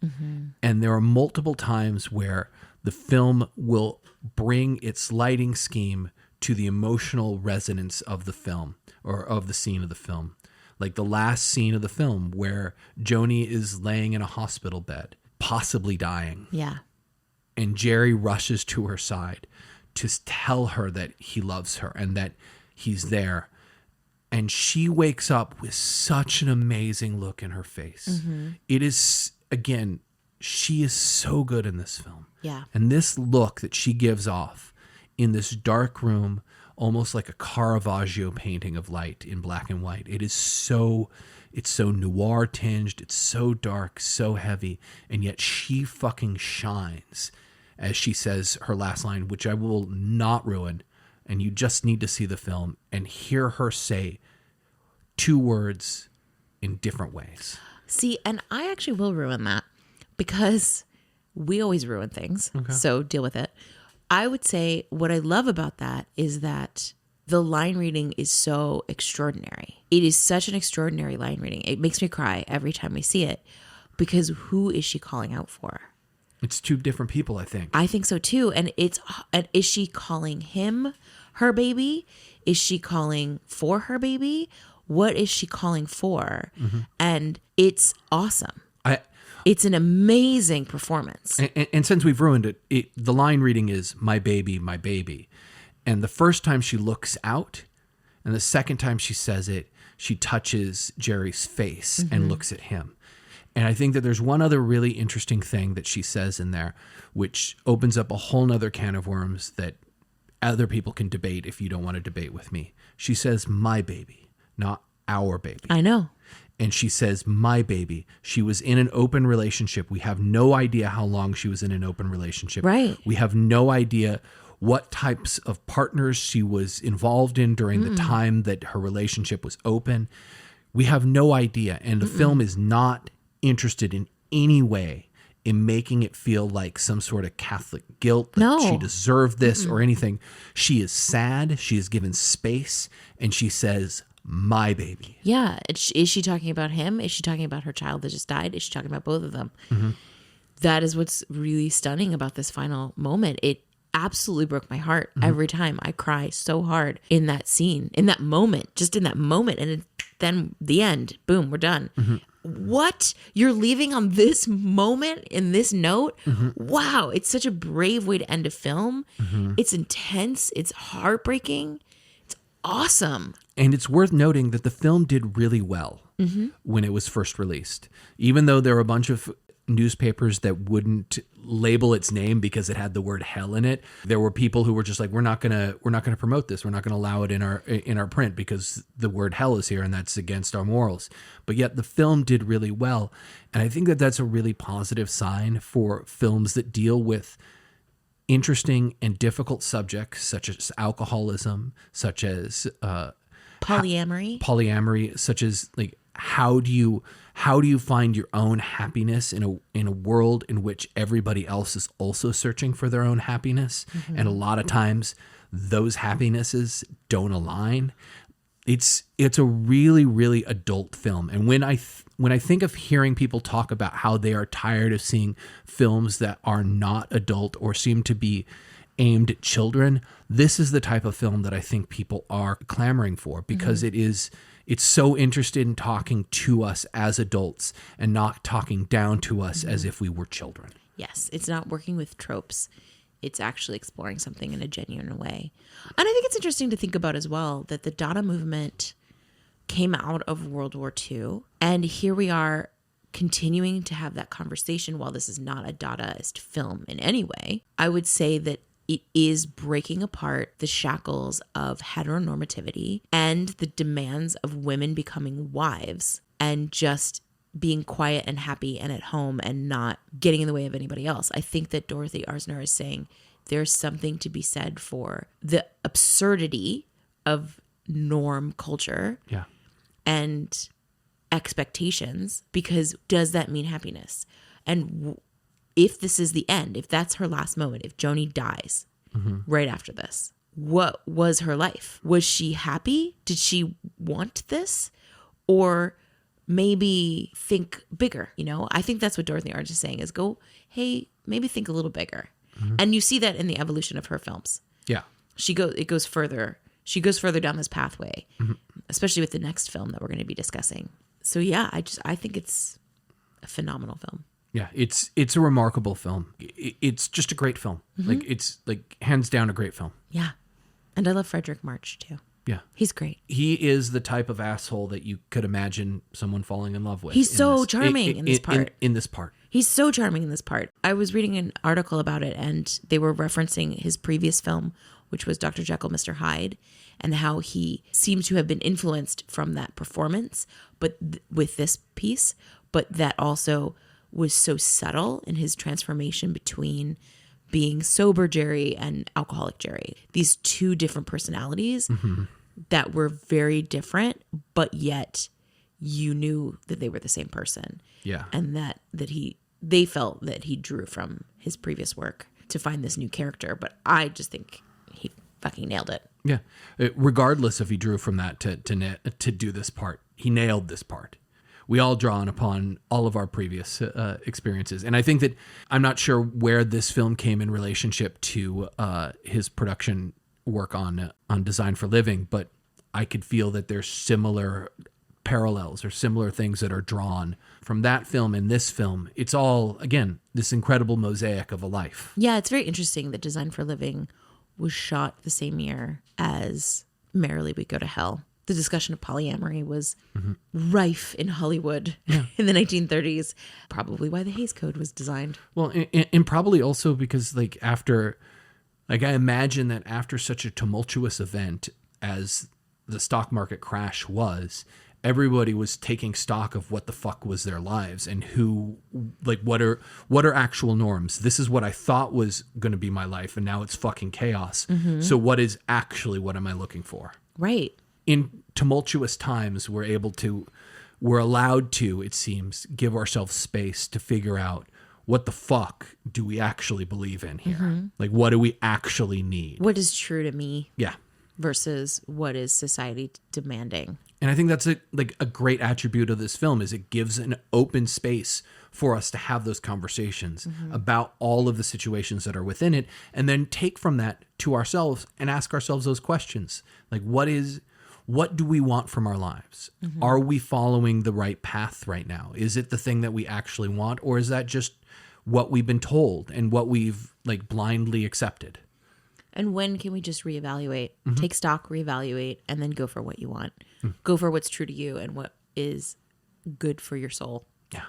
And there are multiple times where the film will bring its lighting scheme to the emotional resonance of the film or of the scene of the film. Like the last scene of the film where Joni is laying in a hospital bed, possibly dying. Yeah. And Jerry rushes to her side to tell her that he loves her and that he's there. And she wakes up with such an amazing look in her face. Mm-hmm. It is, again, she is so good in this film. Yeah. And this look that she gives off in this dark room, almost like a Caravaggio painting of light in black and white. It's so noir tinged. It's so dark, so heavy. And yet she fucking shines as she says her last line, which I will not ruin. And you just need to see the film and hear her say 2 words in different ways. See, and I actually will ruin that because we always ruin things. Okay. So deal with it. I would say what I love about that is that the line reading is so extraordinary. It is such an extraordinary line reading. It makes me cry every time we see it because who is she calling out for? It's 2 different people, I think. I think so too. And is she calling him her baby? Is she calling for her baby? What is she calling for? Mm-hmm. And it's awesome. It's an amazing performance. And since we've ruined it, the line reading is my baby, my baby. And the first time she looks out and the second time she says it, she touches Jerry's face and looks at him. And I think that there's one other really interesting thing that she says in there, which opens up a whole nother can of worms that other people can debate if you don't want to debate with me. She says, my baby, not our baby. I know. And she says, my baby. She was in an open relationship. We have no idea how long she was in an open relationship. Right. We have no idea what types of partners she was involved in during the time that her relationship was open. We have no idea. And the film is not interested in any way in making it feel like some sort of Catholic guilt that she deserved this or anything. She is sad. She is given space. And she says, my baby. Yeah. Is she talking about him? Is she talking about her child that just died? Is she talking about both of them? Mm-hmm. That is what's really stunning about this final moment. It absolutely broke my heart every time. I cry so hard in that scene, in that moment, just in that moment. And then the end, boom, we're done. Mm-hmm. What? You're leaving on this moment in this note? Mm-hmm. Wow. It's such a brave way to end a film. Mm-hmm. It's intense. It's heartbreaking. It's awesome. And it's worth noting that the film did really well when it was first released. Even though there were a bunch of newspapers that wouldn't label its name because it had the word hell in it, there were people who were just like, we're not gonna promote this. We're not gonna allow it in our print because the word hell is here and that's against our morals. But yet the film did really well. And I think that that's a really positive sign for films that deal with interesting and difficult subjects such as alcoholism, such as polyamory, such as like how do you find your own happiness in a world in which everybody else is also searching for their own happiness, and a lot of times those happinesses don't align. It's a really, really adult film, and when I think of hearing people talk about how they are tired of seeing films that are not adult or seem to be aimed at children, this is the type of film that I think people are clamoring for because it's so interested in talking to us as adults and not talking down to us as if we were children. Yes, it's not working with tropes. It's actually exploring something in a genuine way. And I think it's interesting to think about as well that the Dada movement came out of World War II. And here we are continuing to have that conversation while this is not a Dadaist film in any way. I would say that it is breaking apart the shackles of heteronormativity and the demands of women becoming wives and just being quiet and happy and at home and not getting in the way of anybody else. I think that Dorothy Arzner is saying there's something to be said for the absurdity of norm culture and expectations, because does that mean happiness? And if this is the end, if that's her last moment, if Joni dies right after this, what was her life? Was she happy? Did she want this? Or maybe think bigger, you know? I think that's what Dorothy Arzner is saying is maybe think a little bigger. And you see that in the evolution of her films. Yeah. It goes further. She goes further down this pathway, especially with the next film that we're going to be discussing. So yeah, I think it's a phenomenal film. Yeah, it's a remarkable film. It's just a great film. It's hands down a great film. Yeah. And I love Frederick March too. Yeah. He's great. He is the type of asshole that you could imagine someone falling in love with. He's so charming in this part. In this part. He's so charming in this part. I was reading an article about it, and they were referencing his previous film, which was Dr. Jekyll, Mr. Hyde, and how he seemed to have been influenced from that performance, but with this piece, but that also was so subtle in his transformation between being sober Jerry and alcoholic Jerry. These two different personalities that were very different, but yet you knew that they were the same person. Yeah. And that they felt that he drew from his previous work to find this new character. But I just think he fucking nailed it. Yeah. Regardless if he drew from that to do this part, he nailed this part. We all drawn upon all of our previous experiences. And I think that I'm not sure where this film came in relationship to his production work on Design for Living, but I could feel that there's similar parallels or similar things that are drawn from that film and this film. It's all, again, this incredible mosaic of a life. Yeah, it's very interesting that Design for Living was shot the same year as Merrily We Go to Hell. The discussion of polyamory was rife in Hollywood in the 1930s. Probably why the Hays Code was designed. Well, and probably also because I imagine that after such a tumultuous event as the stock market crash was, everybody was taking stock of what the fuck was their lives and what are actual norms. This is what I thought was going to be my life, and now it's fucking chaos. So what am I looking for? Right. In tumultuous times, we're allowed to, it seems, give ourselves space to figure out what the fuck do we actually believe in here? What do we actually need? What is true to me? Yeah. Versus what is society demanding. And I think that's a great attribute of this film is it gives an open space for us to have those conversations about all of the situations that are within it, and then take from that to ourselves and ask ourselves those questions. What do we want from our lives? Are we following the right path right now? Is it the thing that we actually want, or is that just what we've been told and what we've blindly accepted? And when can we just reevaluate, take stock, reevaluate, and then go for what you want? Go for what's true to you and what is good for your soul. Yeah.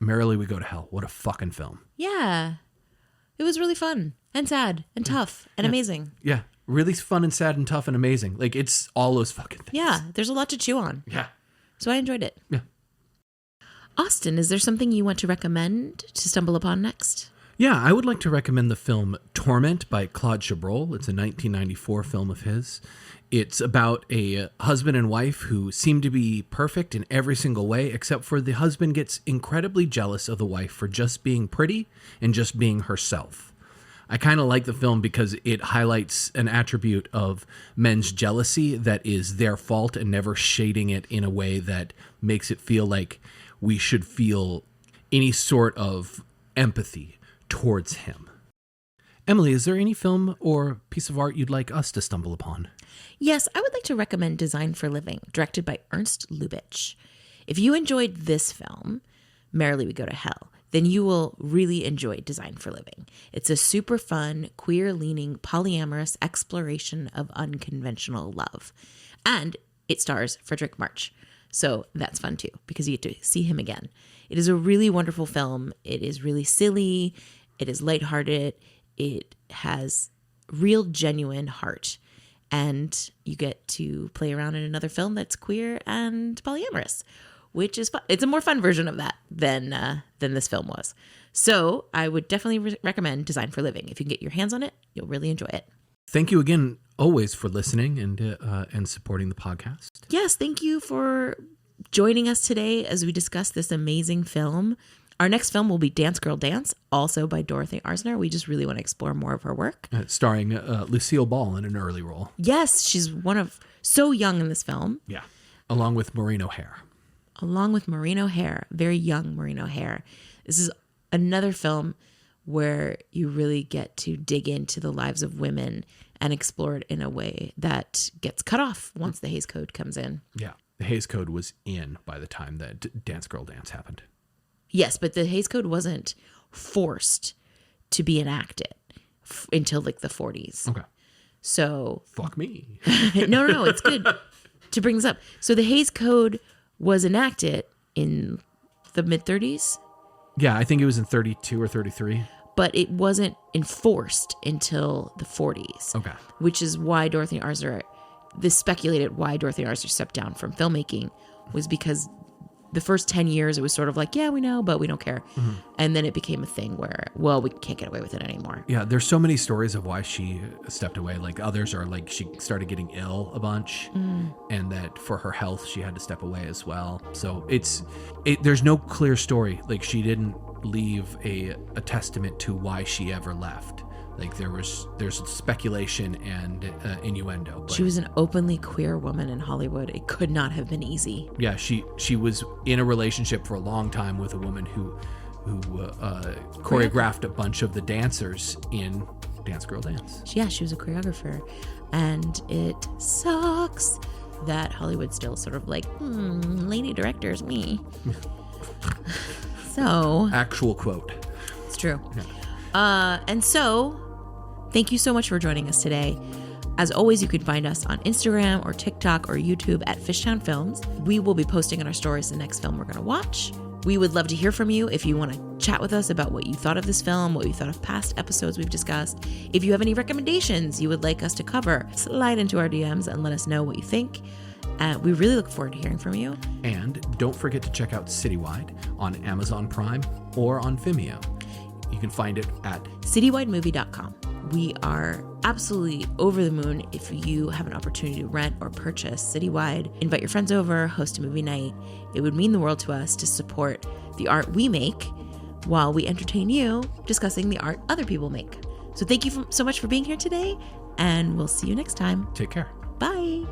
Merrily We Go to Hell. What a fucking film. Yeah. It was really fun and sad and tough and amazing. Yeah. Really fun and sad and tough and amazing. It's all those fucking things. Yeah. There's a lot to chew on. Yeah. So I enjoyed it. Yeah. Austin, is there something you want to recommend to stumble upon next? Yeah, I would like to recommend the film Torment by Claude Chabrol. It's a 1994 film of his. It's about a husband and wife who seem to be perfect in every single way, except for the husband gets incredibly jealous of the wife for just being pretty and just being herself. I kind of like the film because it highlights an attribute of men's jealousy that is their fault and never shading it in a way that makes it feel like we should feel any sort of empathy towards him. Emily, is there any film or piece of art you'd like us to stumble upon? Yes, I would like to recommend Design for Living, directed by Ernst Lubitsch. If you enjoyed this film, Merrily We Go to Hell, then you will really enjoy Design for Living. It's a super fun, queer-leaning, polyamorous exploration of unconventional love. And it stars Frederick March. So that's fun too, because you get to see him again. It is a really wonderful film. It is really silly. It is lighthearted. It has real, genuine heart. And you get to play around in another film that's queer and polyamorous, which is fun. It's a more fun version of that than this film was. So I would definitely recommend Design for Living. If you can get your hands on it, you'll really enjoy it. Thank you again, always, for listening and supporting the podcast. Yes, thank you for joining us today as we discuss this amazing film. Our next film will be Dance Girl Dance, also by Dorothy Arzner. We just really want to explore more of her work. Starring Lucille Ball in an early role. Yes, she's so young in this film. Yeah, along with Maureen O'Hare. Very young Maureen O'Hare. This is another film where you really get to dig into the lives of women and explore it in a way that gets cut off once the Hays Code comes in. Yeah. The Hays Code was in by the time that Dance Girl Dance happened. Yes, but the Hays Code wasn't forced to be enacted until like the 40s. Okay. So fuck me. no, it's good to bring this up. So the Hays Code was enacted in the mid 30s. Yeah, I think it was in 32 or 33. But it wasn't enforced until the 40s. Okay. Which is why Dorothy Arzner, this speculated why Dorothy Arzner stepped down from filmmaking, was because the first 10 years it was sort of like, yeah, we know, but we don't care. Mm-hmm. And then it became a thing where, well, we can't get away with it anymore. Yeah, there's so many stories of why she stepped away. Like others are like she started getting ill a bunch and that for her health she had to step away as well. So there's no clear story. Like she didn't leave a testament to why she ever left. Like there's speculation and innuendo. She was an openly queer woman in Hollywood. It could not have been easy. Yeah, she was in a relationship for a long time with a woman who choreographed a bunch of the dancers in Dance Girl Dance. Yeah, she was a choreographer. And it sucks that Hollywood's still sort of like, lady directors, me. So. Actual quote. It's true. Yeah. And so, thank you so much for joining us today. As always, you can find us on Instagram or TikTok or YouTube at Fishtown Films. We will be posting on our stories the next film we're going to watch. We would love to hear from you if you want to chat with us about what you thought of this film, what you thought of past episodes we've discussed. If you have any recommendations you would like us to cover, slide into our DMs and let us know what you think. We really look forward to hearing from you. And don't forget to check out Citywide on Amazon Prime or on Vimeo. You can find it at citywidemovie.com. We are absolutely over the moon if you have an opportunity to rent or purchase Citywide. Invite your friends over, host a movie night. It would mean the world to us to support the art we make while we entertain you discussing the art other people make. So thank you so much for being here today, and we'll see you next time. Take care. Bye.